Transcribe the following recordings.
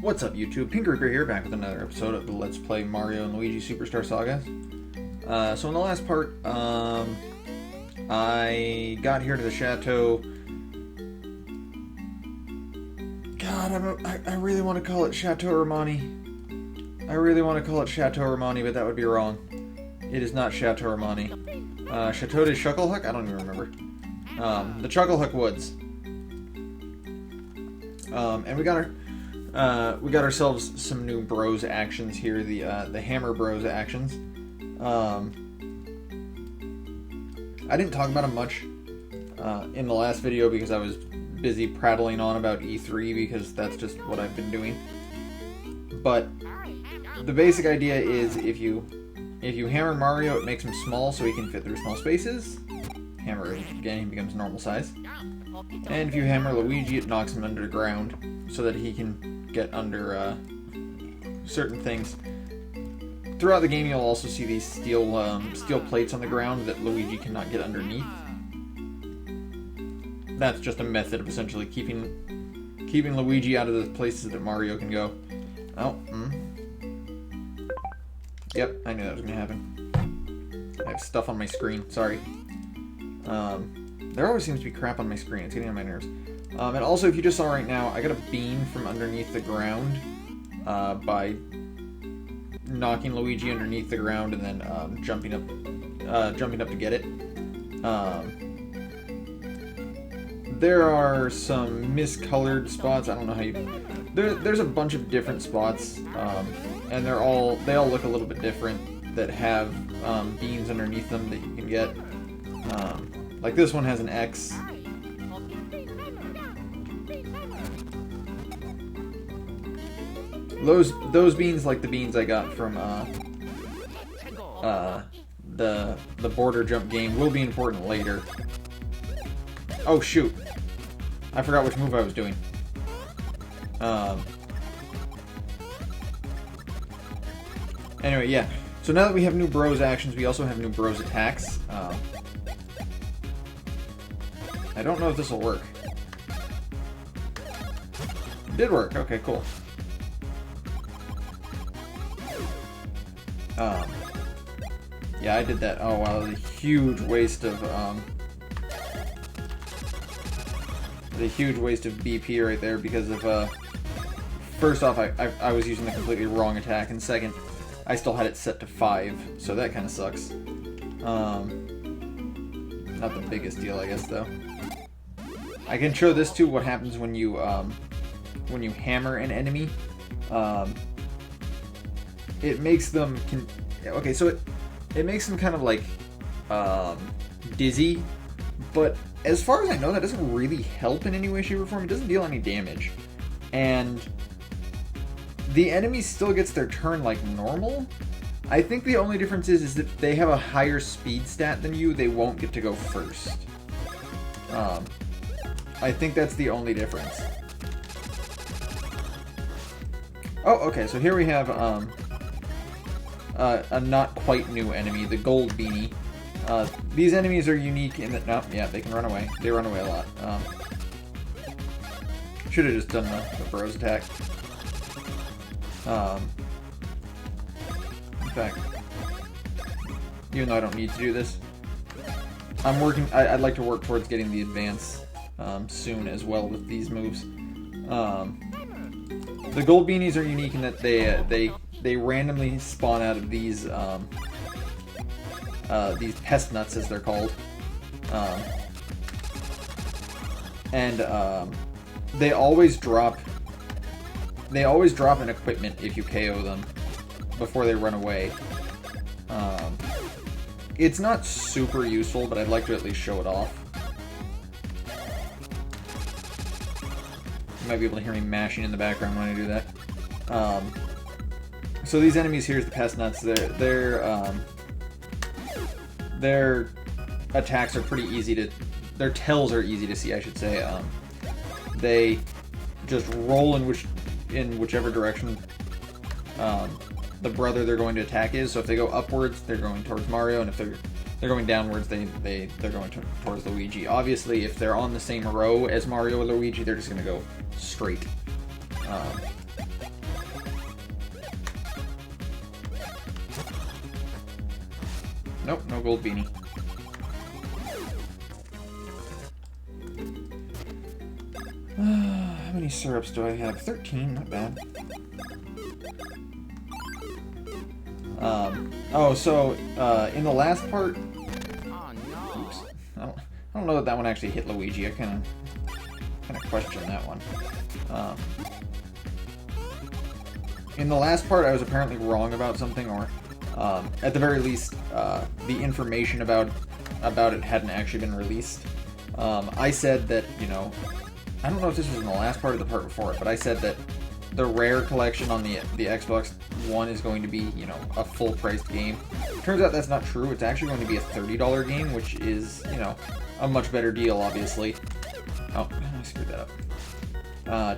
What's up, YouTube? Pink Reaper here, back with another episode of the Let's Play Mario and Luigi Superstar Saga. So in the last part, I got here to the chateau. God, I really want to call it Chateau Romani. I really want to call it Chateau Romani, but that would be wrong. It is not Chateau Romani. Chateau de Chucklehuck? I don't even remember. The Chucklehuck Woods. And we got ourselves some new Bros actions here. The Hammer Bros actions. I didn't talk about them much in the last video because I was busy prattling on about E3 because that's just what I've been doing. But the basic idea is if you hammer Mario, it makes him small so he can fit through small spaces. Hammer again, he becomes normal size. And if you hammer Luigi, it knocks him under the ground so that he can get under certain things. Throughout the game, you'll also see these steel plates on the ground that Luigi cannot get underneath. That's just a method of essentially keeping Luigi out of the places that Mario can go. Oh, Yep, I knew that was going to happen. I have stuff on my screen, sorry. There always seems to be crap on my screen, it's getting on my nerves. And also, if you just saw right now, I got a bean from underneath the ground by knocking Luigi underneath the ground and then jumping up to get it. There are some miscolored spots. I don't know how you. There's a bunch of different spots, and they all look a little bit different. That have beans underneath them that you can get. Like this one has an X. Those beans, like the beans I got from the border jump game, will be important later. Oh shoot! I forgot which move I was doing. Anyway, yeah. So now that we have new Bros actions, we also have new Bros attacks. I don't know if this will work. It did work. Okay, cool. Yeah, I did that. Oh wow, that was a huge waste of BP right there because of first off, I was using the completely wrong attack, and second, I still had it set to 5, so that kind of sucks. Not the biggest deal, I guess, though. I can show this too. What happens when you hammer an enemy? It makes them okay. So it makes them kind of like dizzy, but as far as I know, that doesn't really help in any way, shape, or form. It doesn't deal any damage, and the enemy still gets their turn like normal. I think the only difference is that they have a higher speed stat than you. They won't get to go first. I think that's the only difference. Oh, okay. So here we have a not quite new enemy, the Gold Beanie. These enemies are unique in that, yeah, they can run away. They run away a lot. Should have just done the Bros attack. In fact, even though I don't need to do this, I'd like to work towards getting the advance soon as well with these moves. The Gold Beanies are unique in that they randomly spawn out of these Pestnuts, as they're called, and they always drop an equipment if you KO them before they run away. It's not super useful, but I'd like to at least show it off. You might be able to hear me mashing in the background when I do that. So these enemies here, the Pestnuts, their attacks are pretty easy to... Their tells are easy to see, I should say. They just roll in whichever direction the brother they're going to attack is. So if they go upwards, they're going towards Mario, and if they're going downwards, they're going towards Luigi. Obviously, if they're on the same row as Mario or Luigi, they're just going to go straight. Nope, no gold beanie. How many syrups do I have? 13, not bad. Oh, so, in the last part... Oops. I don't know that that one actually hit Luigi. I kind of question that one. In the last part, I was apparently wrong about something, or at the very least, the information about it hadn't actually been released. I said that, you know, I don't know if this was in the last part or the part before it, but I said that the rare collection on the Xbox One is going to be, you know, a full-priced game. Turns out that's not true. It's actually going to be a $30 game, which is, you know, a much better deal, obviously. Oh, I screwed that up.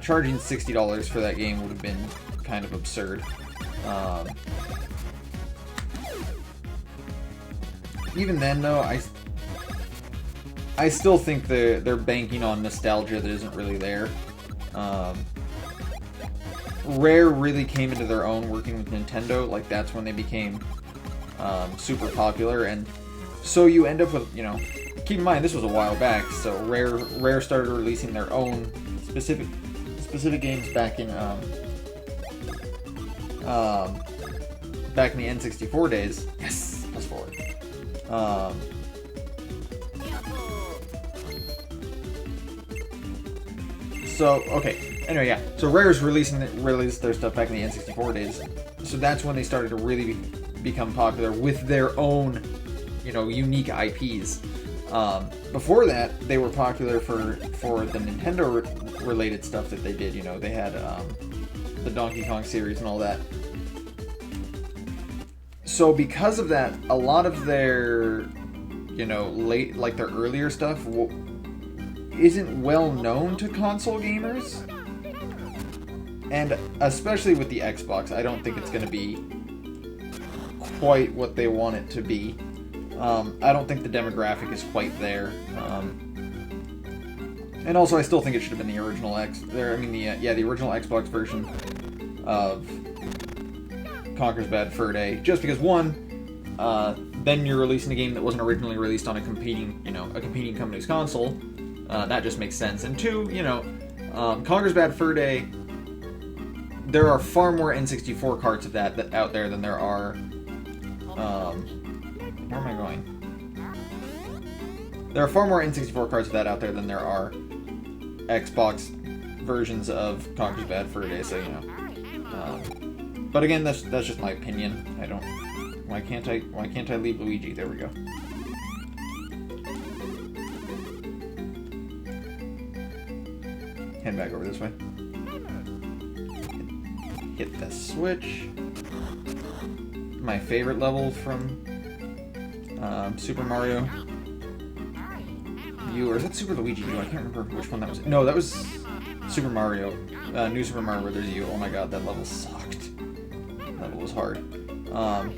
Charging $60 for that game would have been kind of absurd. Even then, though, I still think they're banking on nostalgia that isn't really there. Rare really came into their own working with Nintendo. Like, that's when they became super popular, and so you end up with, you know, keep in mind this was a while back, so Rare started releasing their own specific games back in back in the N64 days. Yes, plus 4. So, okay. Anyway, yeah. So Rare's released their stuff back in the N64 days. So that's when they started to really become popular with their own, you know, unique IPs. Before that, they were popular for the Nintendo-related stuff that they did. You know, they had the Donkey Kong series and all that. So because of that, a lot of their, you know, their earlier stuff isn't well known to console gamers. And especially with the Xbox, I don't think it's going to be quite what they want it to be. I don't think the demographic is quite there. And also, I still think it should have been the original the original Xbox version of Conker's Bad Fur Day. Just because, one, then you're releasing a game that wasn't originally released on a competing company's console. That just makes sense. And two, you know, Conker's Bad Fur Day, there are far more N64 carts of that out there than there are... where am I going? There are far more N64 carts of that out there than there are Xbox versions of Conker's Bad Fur Day, so, you know. But again, that's just my opinion. Why can't I leave Luigi? There we go. Head back over this way. Hit the switch. My favorite level from Super Mario U, or is it Super Luigi U? I can't remember which one that was. No, that was Super Mario. New Super Mario Brothers U. Oh my god, that level sucked. That level was hard. How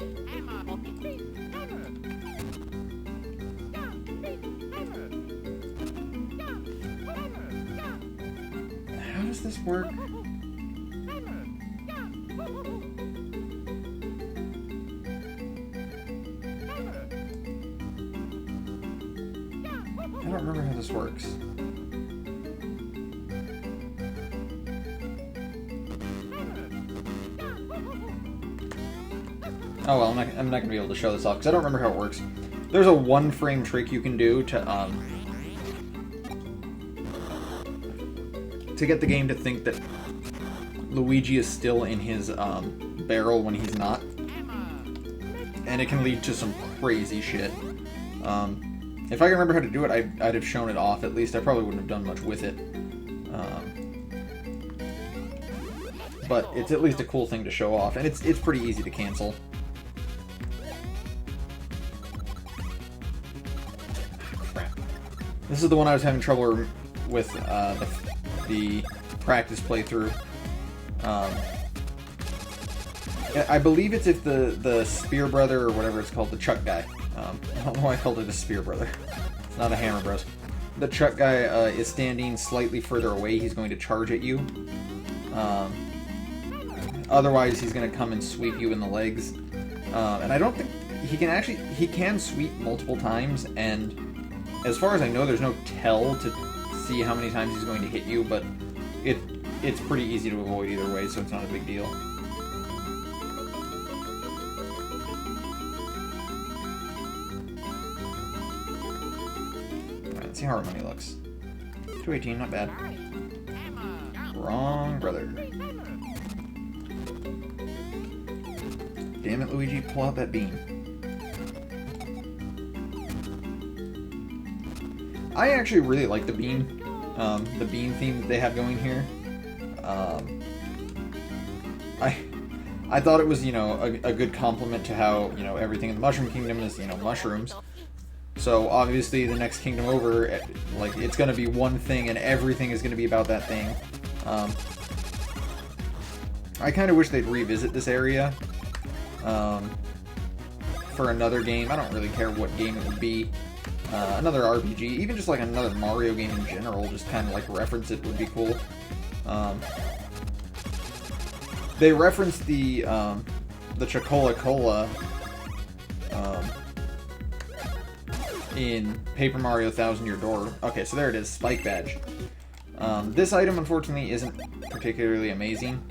does this work? I don't remember how this works. Oh well, I'm not going to be able to show this off because I don't remember how it works. There's a one-frame trick you can do to get the game to think that Luigi is still in his barrel when he's not, and it can lead to some crazy shit. If I can remember how to do it, I'd have shown it off at least. I probably wouldn't have done much with it. But it's at least a cool thing to show off, and it's pretty easy to cancel. Crap. This is the one I was having trouble with the practice playthrough. I believe it's if the Spear Brother, or whatever it's called, the Chuck guy. I don't know why I called it a Spear Brother. It's not a Hammer Bros. The Chuck guy is standing slightly further away. He's going to charge at you. Otherwise, he's going to come and sweep you in the legs. And I don't think he can sweep multiple times, and as far as I know, there's no tell to see how many times he's going to hit you, but it's pretty easy to avoid either way, so it's not a big deal. Alright, let's see how our money looks. 218, not bad. Wrong, brother. Damn it, Luigi, pull out that bean. I actually really like the bean theme that they have going here. I thought it was, you know, a good compliment to how, you know, everything in the Mushroom Kingdom is, you know, mushrooms. So obviously the next kingdom over, like, it's going to be one thing and everything is going to be about that thing. I kind of wish they'd revisit this area for another game. I don't really care what game it would be. Another RPG, even just like another Mario game in general, just kind of like reference it would be cool. They referenced the Chocola Cola in Paper Mario 1000 Year Door. Okay, so there it is, Spike Badge. This item, unfortunately, isn't particularly amazing.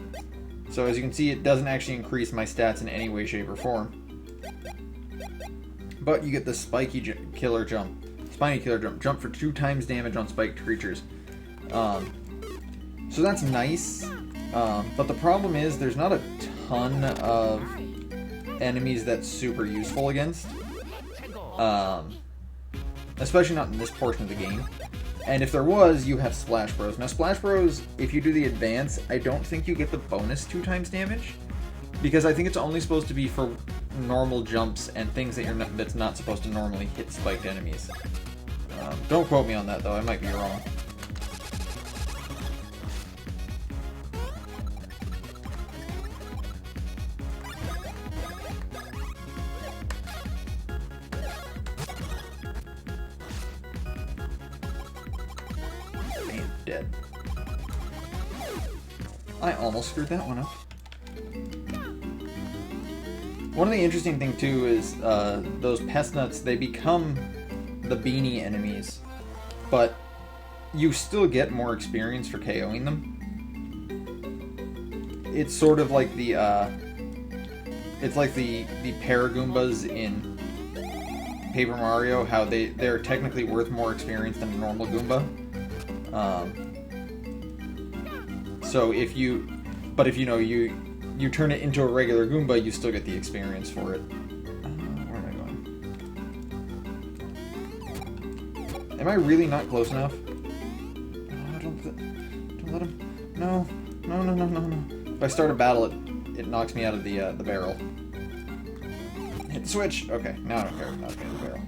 So as you can see, it doesn't actually increase my stats in any way, shape, or form. But you get the Spiny Killer Jump. Jump for 2 times damage on spiked creatures. So that's nice. But the problem is, there's not a ton of enemies that's super useful against. Especially not in this portion of the game. And if there was, you have Splash Bros. Now, Splash Bros, if you do the advance, I don't think you get the bonus 2 times damage. Because I think it's only supposed to be for normal jumps and things that that's not supposed to normally hit spiked enemies. Don't quote me on that, though. I might be wrong. Man, dead. I almost screwed that one up. One of the interesting things, too, is those Pestnuts, they become the beanie enemies, but you still get more experience for KOing them. It's sort of like the Paragoombas in Paper Mario, how they're technically worth more experience than a normal Goomba. So if you know you turn it into a regular Goomba, you still get the experience for it. Where am I going? Am I really not close enough? Oh, don't let him. No. If I start a battle, it knocks me out of the barrel. Hit the switch. Okay, now I don't care. It knocks me out of the barrel.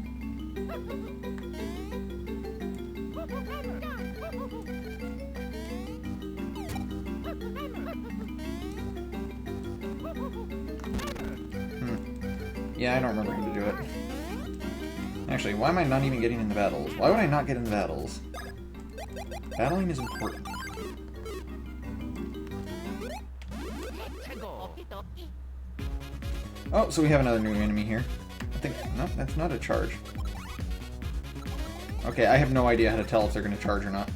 Yeah, I don't remember how to do it. Actually, why am I not even getting in the battles? Why would I not get in the battles? Battling is important. Oh, so we have another new enemy here. I think... No, that's not a charge. Okay, I have no idea how to tell if they're going to charge or not.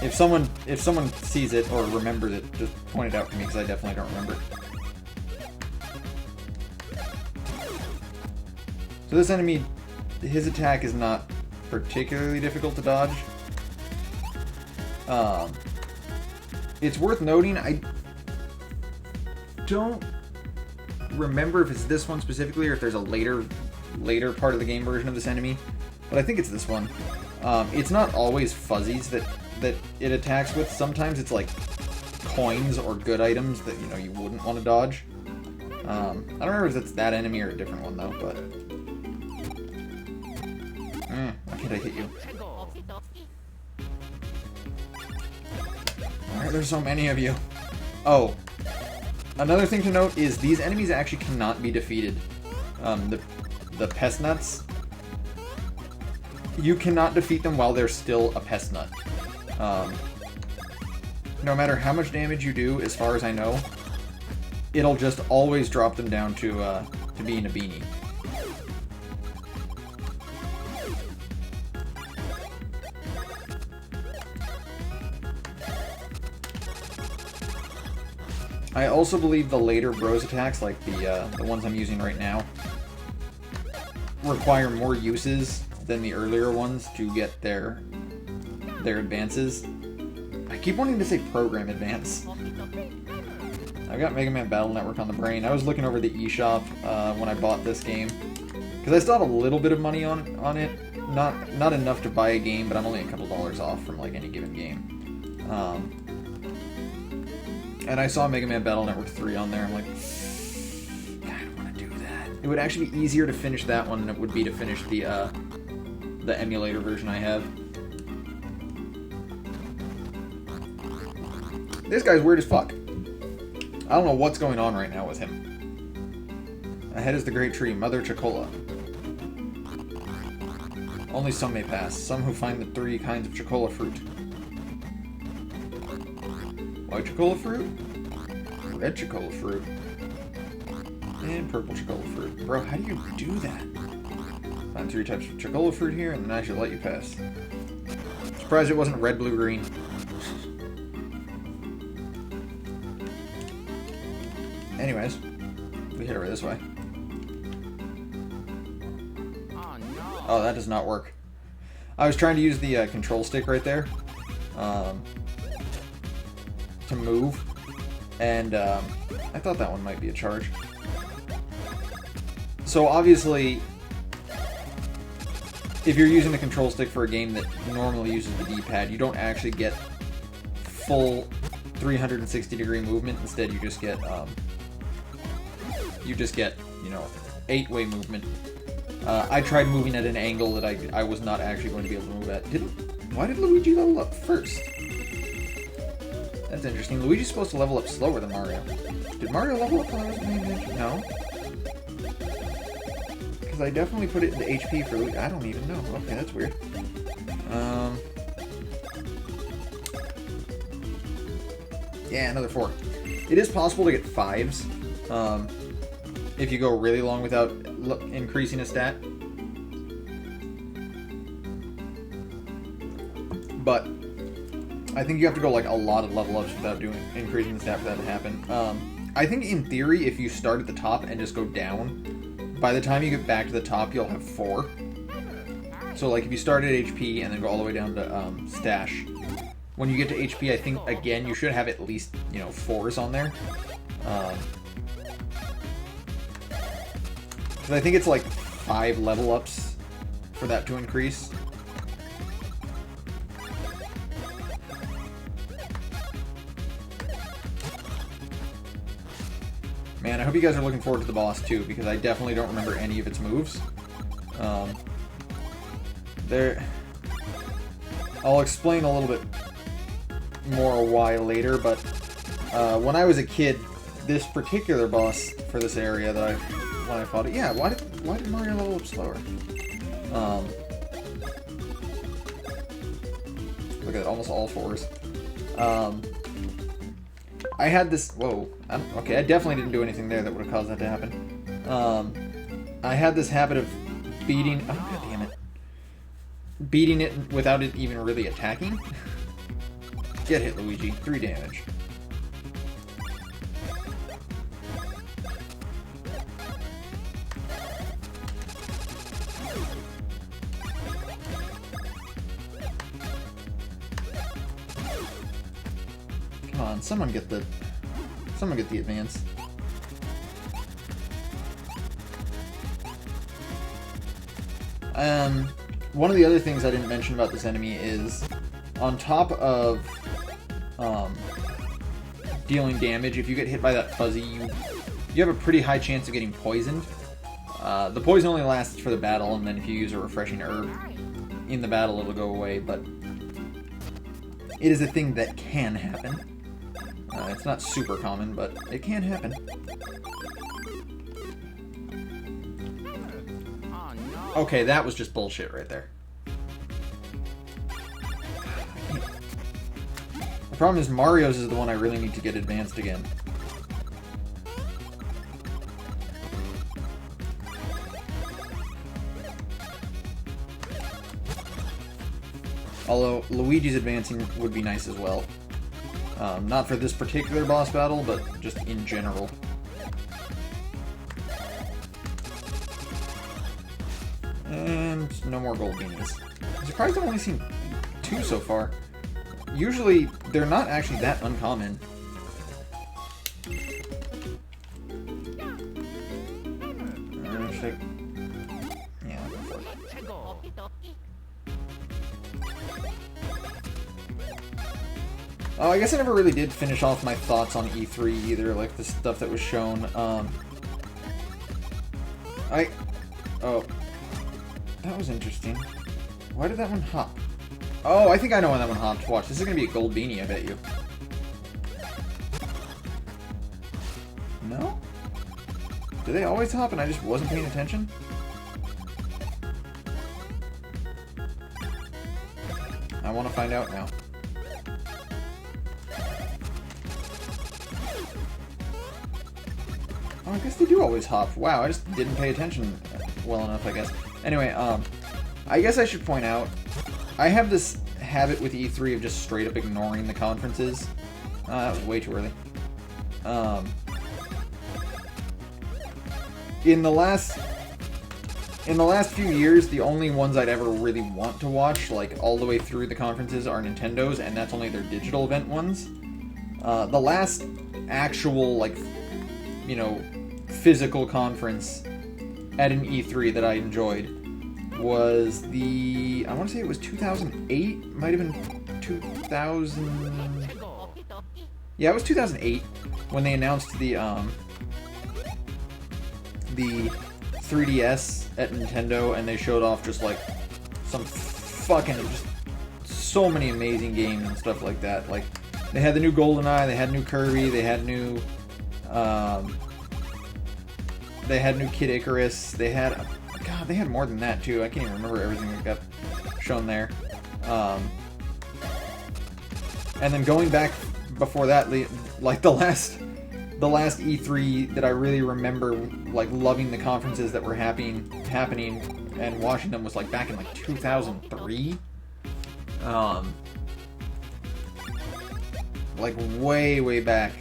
If someone sees it or remembers it, just point it out to me, because I definitely don't remember. So this enemy, his attack is not particularly difficult to dodge. It's worth noting, I don't remember if it's this one specifically or if there's a later part of the game version of this enemy, but I think it's this one. It's not always fuzzies that it attacks with. Sometimes it's like coins or good items that, you know, you wouldn't want to dodge. I don't remember if it's that enemy or a different one though, but... why can't I hit you? Why are there so many of you? Oh. Another thing to note is these enemies actually cannot be defeated. The Pestnuts, you cannot defeat them while they're still a Pestnut. No matter how much damage you do, as far as I know, it'll just always drop them down to being a beanie. I also believe the later bros attacks, like the ones I'm using right now, require more uses than the earlier ones to get their advances. I keep wanting to say program advance. I've got Mega Man Battle Network on the brain. I was looking over the eShop when I bought this game, because I still have a little bit of money on it. Not enough to buy a game, but I'm only a couple dollars off from like any given game. And I saw Mega Man Battle Network 3 on there. I'm like, I don't want to do that. It would actually be easier to finish that one than it would be to finish the emulator version I have. This guy's weird as fuck. I don't know what's going on right now with him. Ahead is the great tree, Mother Chocola. Only some may pass, some who find the 3 kinds of Chocola fruit. White Chocola fruit, red Chocola fruit, and purple Chocola fruit. Bro, how do you do that? Find 3 types of Chocola fruit here, and then I should let you pass. Surprised it wasn't red, blue, green. Anyways, we head over this way. Oh, no. Oh, that does not work. I was trying to use the control stick right there to move, and I thought that one might be a charge. So obviously, if you're using the control stick for a game that normally uses the D-pad, you don't actually get full 360-degree movement. Instead, you just get you know, 8-way movement. I tried moving at an angle that I was not actually going to be able to move at. Why did Luigi level up first? That's interesting. Luigi's supposed to level up slower than Mario. Did Mario level up when I wasn't paying attention? No. Because I definitely put it into HP for Luigi. I don't even know. Okay, that's weird. Yeah, another 4. It is possible to get 5s. If you go really long without increasing a stat. But I think you have to go like a lot of level ups without increasing the stat for that to happen. I think in theory, if you start at the top and just go down, by the time you get back to the top, you'll have 4. So like if you start at HP and then go all the way down to stash, when you get to HP, I think again you should have at least, you know, 4s on there. Because I think it's like 5 level ups for that to increase. Man, I hope you guys are looking forward to the boss too, because I definitely don't remember any of its moves. I'll explain a little bit more why later, but when I was a kid, this particular boss for this area that when I fought it, yeah, why did Mario level up slower? Look at it, almost all 4s. I had this. Whoa. Okay, I definitely didn't do anything there that would have caused that to happen. I had this habit of beating. Oh, god damn it. Beating it without it even really attacking. Get hit, Luigi. 3 damage. Come on, someone get the advance. One of the other things I didn't mention about this enemy is, on top of dealing damage, if you get hit by that fuzzy, you have a pretty high chance of getting poisoned. The poison only lasts for the battle, and then if you use a refreshing herb in the battle, it'll go away, but it is a thing that can happen. It's not super common, but it can happen. Okay, that was just bullshit right there. The problem is Mario's is the one I really need to get advanced again. Although Luigi's advancing would be nice as well. Not for this particular boss battle, but just in general. And no more gold beanies. I'm surprised I've only seen 2 so far. Usually, they're not actually that uncommon. Yeah, I'll go for it. Oh, I guess I never really did finish off my thoughts on E3 either, like the stuff that was shown. Oh, that was interesting. Why did that one hop? Oh, I think I know when that one hopped. Watch, this is gonna be a gold beanie, I bet you. No? Do they always hop and I just wasn't paying attention? I want to find out now. Oh, I guess they do always hop. Wow, I just didn't pay attention well enough, I guess. Anyway, I guess I should point out, I have this habit with E3 of just straight up ignoring the conferences. That was way too early. In the last few years, the only ones I'd ever really want to watch, like all the way through the conferences, are Nintendo's, and that's only their digital event ones. The last actual, like, you know, physical conference at an E3 that I enjoyed was the, I want to say it was 2008, might have been 2000, yeah, it was 2008 when they announced the 3DS at Nintendo, and they showed off just like some fucking, just so many amazing games and stuff like that. Like, they had the new GoldenEye, they had new Kirby, they had new Kid Icarus, they had, God, they had more than that too. I can't even remember everything that got shown there. And then going back before that, like the last E3 that I really remember, like, loving the conferences that were happening and watching them was like back in like 2003. Like way back.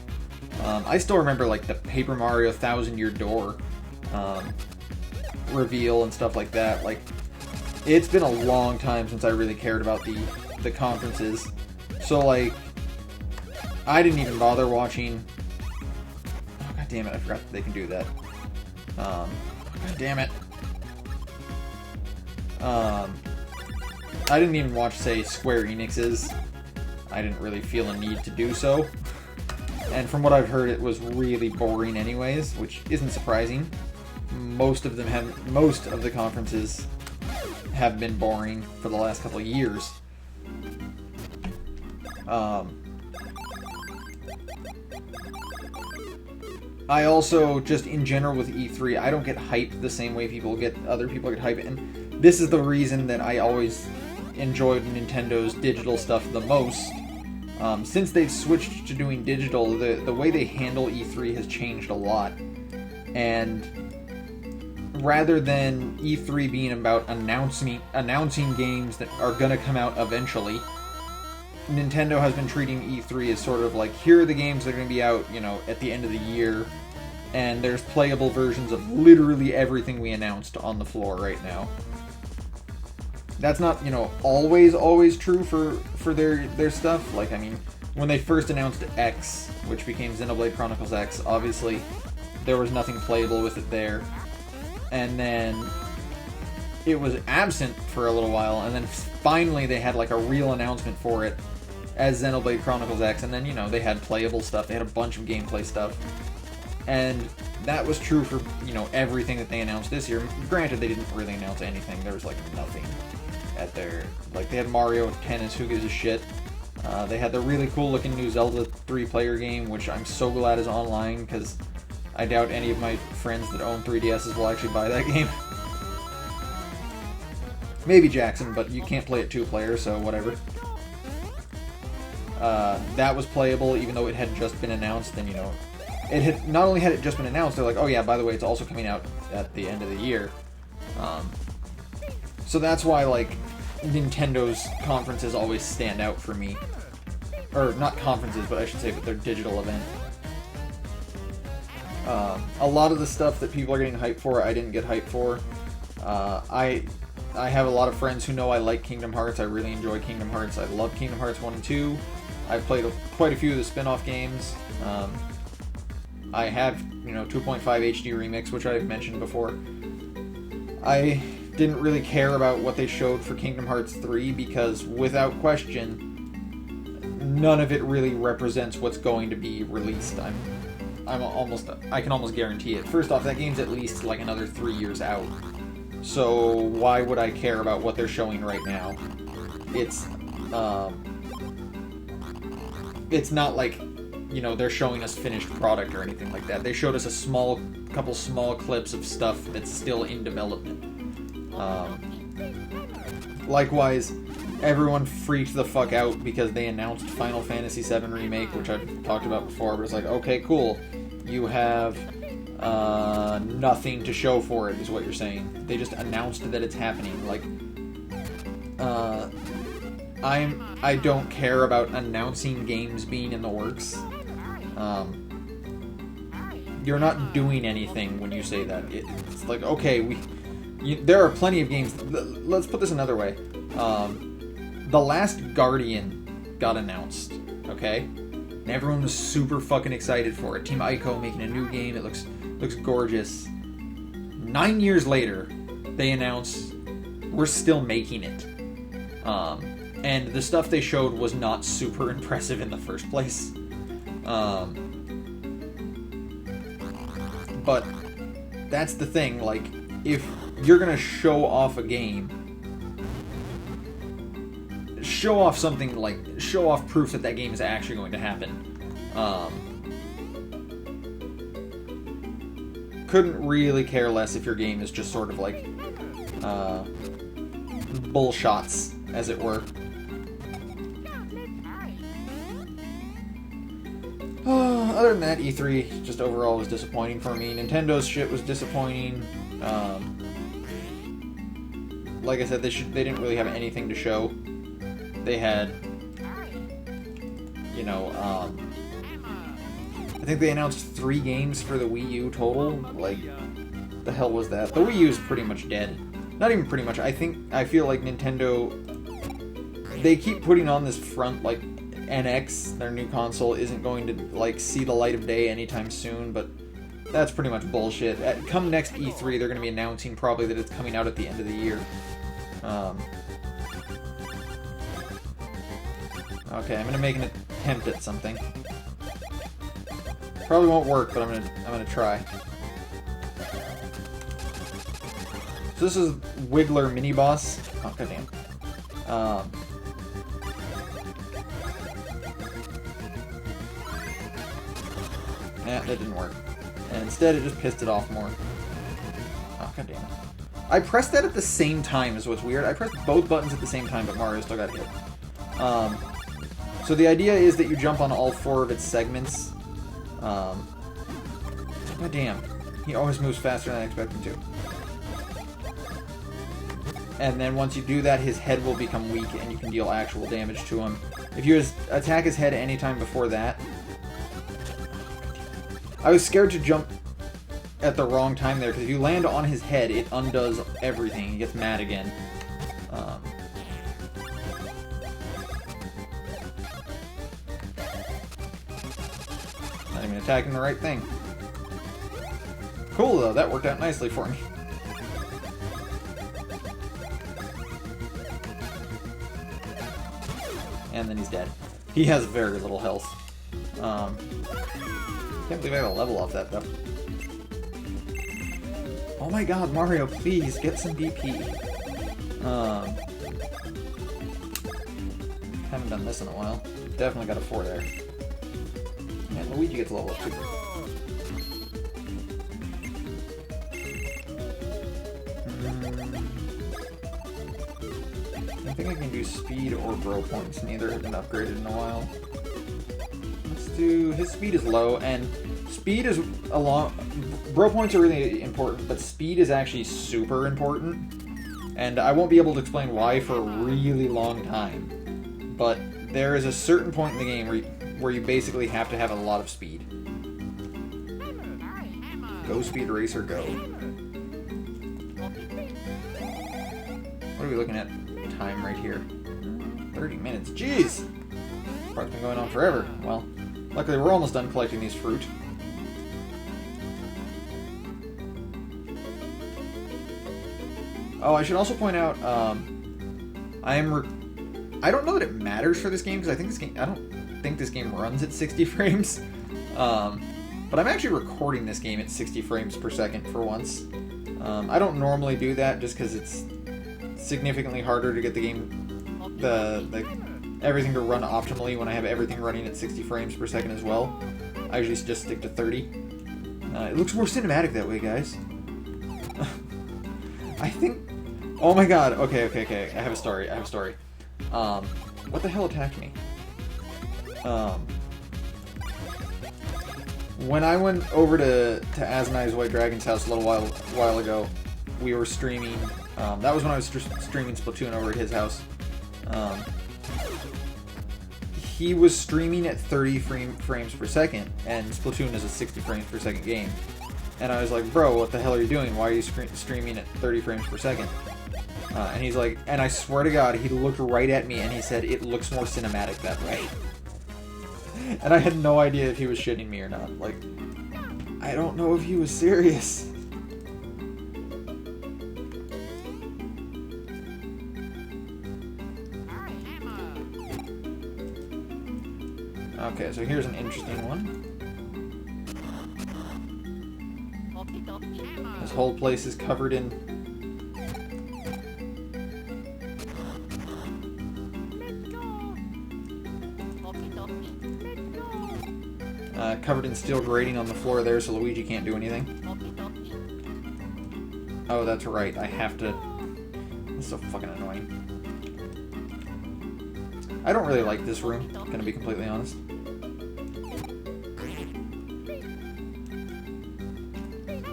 I still remember like the Paper Mario Thousand Year Door reveal and stuff like that. Like, it's been a long time since I really cared about the conferences. So like, I didn't even bother watching. Oh, God damn it, I forgot that they can do that. God damn it. I didn't even watch, say, Square Enix's. I didn't really feel a need to do so. And from what I've heard, it was really boring anyways, which isn't surprising. Most of the conferences have been boring for the last couple of years. I also, just in general with E3, I don't get hyped the same way other people get hyped, and this is the reason that I always enjoyed Nintendo's digital stuff the most. Since they've switched to doing digital, the way they handle E3 has changed a lot. And rather than E3 being about announcing games that are going to come out eventually, Nintendo has been treating E3 as sort of like, here are the games that are going to be out, you know, at the end of the year, and there's playable versions of literally everything we announced on the floor right now. That's not, you know, always true for their stuff. Like, I mean, when they first announced X, which became Xenoblade Chronicles X, obviously there was nothing playable with it there. And then it was absent for a little while, and then finally they had like a real announcement for it as Xenoblade Chronicles X, and then, you know, they had playable stuff, they had a bunch of gameplay stuff. And that was true for, you know, everything that they announced this year. Granted, they didn't really announce anything. There was like nothing at their, like, they had Mario Tennis, who gives a shit. They had the really cool looking new Zelda 3-player game, which I'm so glad is online, because I doubt any of my friends that own 3DSs will actually buy that game. Maybe Jackson, but you can't play it 2-player, so whatever. That was playable, even though it had just been announced, and, you know, it had, not only had it just been announced, they're like, oh yeah, by the way, it's also coming out at the end of the year. So that's why, like, Nintendo's conferences always stand out for me. Or, not conferences, but I should say, but their digital event. A lot of the stuff that people are getting hyped for, I didn't get hyped for. I have a lot of friends who know I like Kingdom Hearts. I really enjoy Kingdom Hearts. I love Kingdom Hearts 1 and 2. I've played quite a few of the spin-off games. I have, 2.5 HD Remix, which I've mentioned before. I didn't really care about what they showed for Kingdom Hearts 3 because, without question, none of it really represents what's going to be released. I can almost guarantee it. First off, that game's at least like another 3 years out. So why would I care about what they're showing right now? It's not like, they're showing us finished product or anything like that. They showed us a couple small clips of stuff that's still in development. Likewise, everyone freaked the fuck out because they announced Final Fantasy VII Remake, which I've talked about before, but it's like, okay, cool. You have nothing to show for it, is what you're saying. They just announced that it's happening. Like, I don't care about announcing games being in the works. You're not doing anything when you say that. It's like, okay, there are plenty of games. Let's put this another way. The Last Guardian got announced, okay? And everyone was super fucking excited for it. Team Ico making a new game. It looks gorgeous. 9 years later, they announced we're still making it. And the stuff they showed was not super impressive in the first place. But that's the thing, like, if you're gonna show off a game, show off something, like, show off proof that game is actually going to happen. Couldn't really care less if your game is just sort of like, bullshots, as it were. Other than that, E3 just overall was disappointing for me. Nintendo's shit was disappointing. Like I said, they didn't really have anything to show. They had, I think they announced 3 games for the Wii U total. Like, the hell was that? The Wii U is pretty much dead. Not even pretty much. I feel like Nintendo, they keep putting on this front, like, NX, their new console, isn't going to, like, see the light of day anytime soon, but that's pretty much bullshit. Come next E3, they're going to be announcing probably that it's coming out at the end of the year. Okay, I'm going to make an attempt at something. Probably won't work, but I'm gonna try. So this is Wiggler Mini Boss. Oh, goddamn. That didn't work. And instead, it just pissed it off more. Oh, goddamn. I pressed that at the same time, is what's weird. I pressed both buttons at the same time, but Mario still got hit. So the idea is that you jump on all 4 of its segments. God damn. He always moves faster than I expect him to. And then once you do that, his head will become weak and you can deal actual damage to him. If you attack his head anytime before that... I was scared to jump at the wrong time there, because if you land on his head, it undoes everything. He gets mad again. Not even attacking the right thing. Cool, though. That worked out nicely for me. And then he's dead. He has very little health. Can't believe I got a level off that, though. Oh my god, Mario, please, get some BP. Haven't done this in a while. Definitely got a 4 there. And Luigi gets a level up, too. I think I can do speed or bro points. Neither have been upgraded in a while. Let's do... His speed is low, and speed is bro points are really important, but speed is actually super important. And I won't be able to explain why for a really long time. But there is a certain point in the game where you basically have to have a lot of speed. Go Speed Racer, go. What are we looking at? Time right here. 30 minutes. Jeez! Part's been going on forever. Well, luckily we're almost done collecting these fruit. Oh, I should also point out, I don't know that it matters for this game, because I don't think this game runs at 60 frames. But I'm actually recording this game at 60 frames per second for once. I don't normally do that just because it's significantly harder to get the game, everything to run optimally when I have everything running at 60 frames per second as well. I usually just stick to 30. It looks more cinematic that way, guys. I think... Oh my god, okay. I have a story. What the hell attacked me? When I went over to Azenai's White Dragon's house a little while ago, we were streaming. That was when I was streaming Splatoon over at his house. He was streaming at 30 frames per second, and Splatoon is a 60 frames per second game. And I was like, bro, what the hell are you doing? Why are you streaming at 30 frames per second? And he's like, and I swear to God, he looked right at me and he said, it looks more cinematic that way. And I had no idea if he was shitting me or not. Like, I don't know if he was serious. Okay, so here's an interesting one. This whole place is covered in... covered in steel grating on the floor there, so Luigi can't do anything. Oh, that's right. I have to... It's so fucking annoying. I don't really like this room, gonna be completely honest.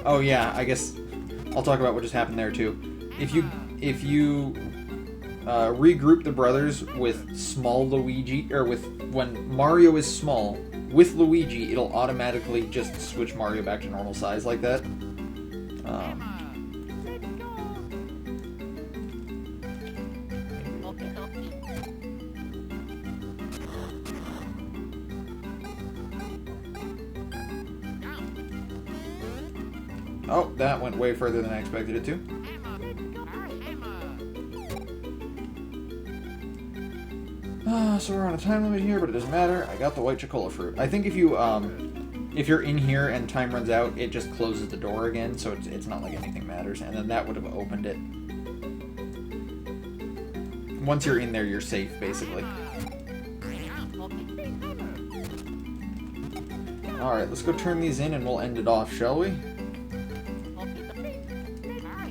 Oh yeah, I guess I'll talk about what just happened there too. If you regroup the brothers with small Luigi, or with when Mario is small, with Luigi, it'll automatically just switch Mario back to normal size like that. Oh, that went way further than I expected it to. So we're on a time limit here, but it doesn't matter. I got the white chocola fruit. I think if you're in here and time runs out, it just closes the door again, so it's not like anything matters. And then that would have opened it. Once you're in there, you're safe, basically. Alright, let's go turn these in and we'll end it off, shall we?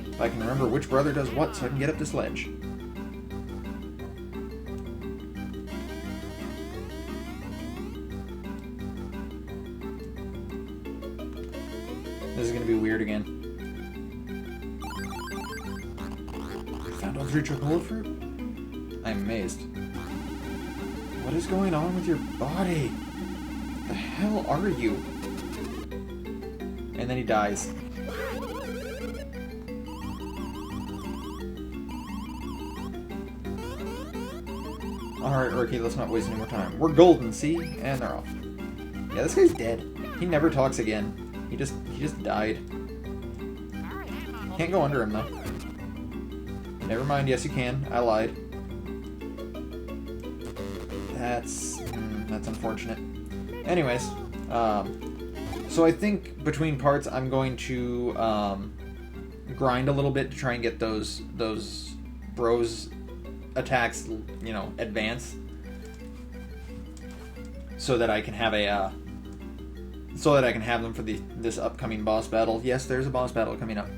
If I can remember which brother does what so I can get up this ledge. This is going to be weird again. Found all 3 chocola fruit? I'm amazed. What is going on with your body? The hell are you? And then he dies. Alright, Ricky, let's not waste any more time. We're golden, see? And they're off. Yeah, this guy's dead. He never talks again. He just died. Can't go under him, though. Never mind, yes you can. I lied. That's unfortunate. Anyways, so I think between parts I'm going to grind a little bit to try and get those bros attacks, you know, advance, so that I can have them for this upcoming boss battle. Yes, there's a boss battle coming up.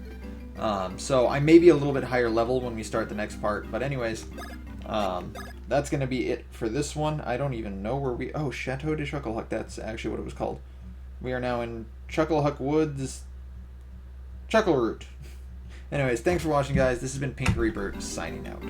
So I may be a little bit higher level when we start the next part. But anyways, that's going to be it for this one. I don't even know where we... Oh, Chateau de Chucklehuck. That's actually what it was called. We are now in Chucklehuck Woods. Chuckleroot. Anyways, thanks for watching, guys. This has been Pink Reaper signing out.